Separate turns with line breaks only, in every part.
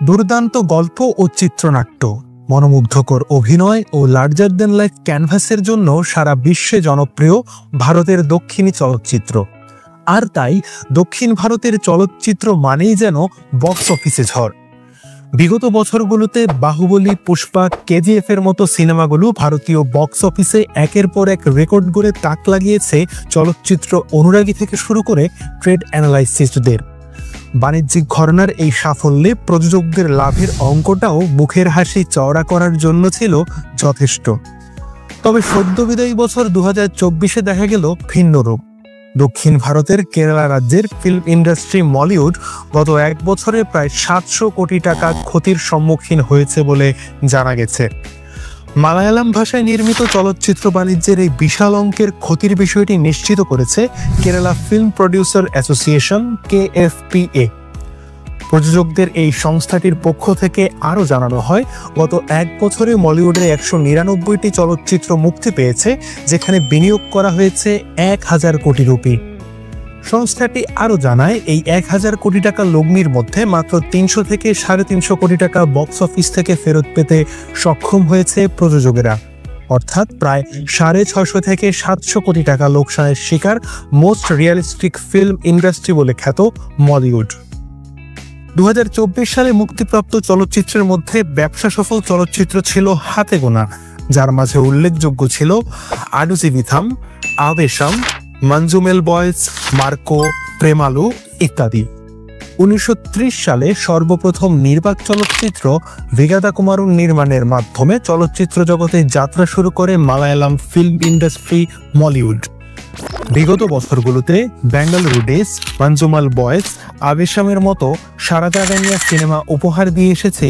দুর্দান্ত গল্প ও চিত্রনাট্য, মনোমুগ্ধকর অভিনয় ও লার্জার দ্যান লাইফ ক্যানভাসের জন্য সারা বিশ্বে জনপ্রিয় ভারতের দক্ষিণী চলচ্চিত্র। আর তাই দক্ষিণ ভারতের চলচ্চিত্র মানেই যেন বক্স অফিসে ঝড়। বিগত বছরগুলোতে বাহুবলী, পুষ্পা, কেজিএফ এর মতো সিনেমাগুলো ভারতীয় বক্স অফিসে একের পর এক রেকর্ড গড়ে তাক লাগিয়েছে চলচ্চিত্র অনুরাগী থেকে শুরু করে ট্রেড অ্যানালাইসিস্টদের। বাণিজ্যিক ঘরানার এই সাফল্যে প্রযোজকদের লাভের অঙ্কটাও মুখের হাসি চওড়া করার জন্য ছিল যথেষ্ট। তবে সদ্য বিদায়ী বছর 2024-এ দেখা গেল ভিন্ন রূপ। দক্ষিণ ভারতের কেরালা রাজ্যের ফিল্ম ইন্ডাস্ট্রি মলিউড গত এক বছরে প্রায় 700 কোটি টাকা ক্ষতির সম্মুখীন হয়েছে বলে জানা গেছে। মালায়ালাম ভাষায় নির্মিত চলচ্চিত্র বাণিজ্যের এই বিশাল অঙ্কের ক্ষতির বিষয়টি নিশ্চিত করেছে Kerala film producer association KFPA। প্রযোজকদের এই সংস্থাটির পক্ষ থেকে আরও জানানো হয়, গত এক বছরে মলিউডে 199টি চলচ্চিত্র মুক্তি পেয়েছে, যেখানে বিনিয়োগ করা হয়েছে 1000 কোটি রুপি। সংস্থাটি আরও জানায়, এই 1000 কোটি টাকা লগ্নির মধ্যে মাত্র 300 থেকে 350 কোটি টাকা বক্স অফিস থেকে ফেরত পেতে সক্ষম হয়েছে প্রযোজকেরা। অর্থাৎ প্রায় 650 থেকে 700 কোটি টাকা লোকসানের শিকার মোস্ট রিয়েলিস্টিক ফিল্ম ইন্ডাস্ট্রি বলে খ্যাত মলিউড। 2024 সালে মুক্তিপ্রাপ্ত চলচ্চিত্রের মধ্যে ব্যবসা সফল চলচ্চিত্র ছিল হাতে গোনা, যার মাঝে উল্লেখযোগ্য ছিল আডু জীবিথাম, আবেশম, মঞ্জুমেল বয়েজ, মার্কো, প্রেমালু ইত্যাদি। 1930 সালে সর্বপ্রথম নির্বাক চলচ্চিত্র ভিগাদা কুমারুন নির্মাণের মাধ্যমে চলচ্চিত্র জগতে যাত্রা শুরু করে মালায়ালাম ফিল্ম ইন্ডাস্ট্রি মলিউড। বিগত বছরগুলোতে বেঙ্গালুরু ডেজ, মঞ্জুমাল বয়েজ, আবেশামের মতো সারা জাগানিয়া সিনেমা উপহার দিয়ে এসেছে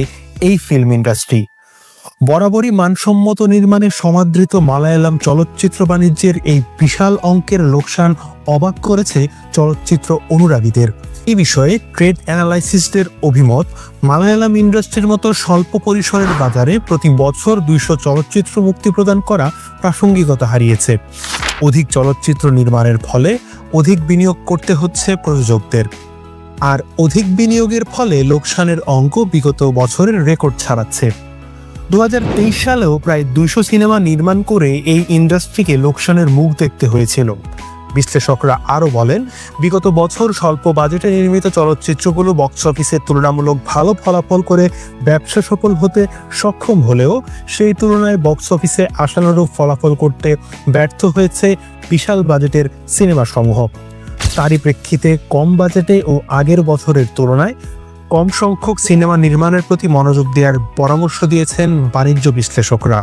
এই ফিল্ম ইন্ডাস্ট্রি। বরাবরই মানসম্মত নির্মাণে সমাদৃত মালায়ালাম চলচ্চিত্র বাণিজ্যের এই বিশাল অঙ্কের লোকসান অবাক করেছে চলচ্চিত্র অনুরাগীদের। এই বিষয়ে ট্রেড অ্যানালাইসিস্টদের অভিমত, মালায়ালাম ইন্ডাস্ট্রির মতো স্বল্প পরিসরের বাজারে প্রতি বছর 200 চলচ্চিত্র মুক্তি প্রদান করা প্রাসঙ্গিকতা হারিয়েছে। অধিক চলচ্চিত্র নির্মাণের ফলে অধিক বিনিয়োগ করতে হচ্ছে প্রযোজকদের, আর অধিক বিনিয়োগের ফলে লোকসানের অঙ্ক বিগত বছরের রেকর্ড ছাড়াচ্ছে। 2023 সালেও প্রায় 200 সিনেমা নির্মাণ করে এই ইন্ডাস্ট্রিকে লোকসানের মুখ দেখতে হয়েছিল। বিশ্লেষকরা আরও বলেন, বিগত বছর স্বল্প বাজেটে নির্মিত চলচ্চিত্রগুলো বক্স অফিসে তুলনামূলক ভালো ফলাফল করে ব্যবসা সফল হতে সক্ষম হলেও সেই তুলনায় বক্স অফিসে আশানুরূপ ফলাফল করতে ব্যর্থ হয়েছে বিশাল বাজেটের সিনেমাসমূহ। তারই প্রেক্ষিতে কম বাজেটে ও আগের বছরের তুলনায় কম সংখ্যক সিনেমা নির্মাণের প্রতি মনোযোগ দেওয়ার পরামর্শ দিয়েছেন বাণিজ্য বিশ্লেষকরা।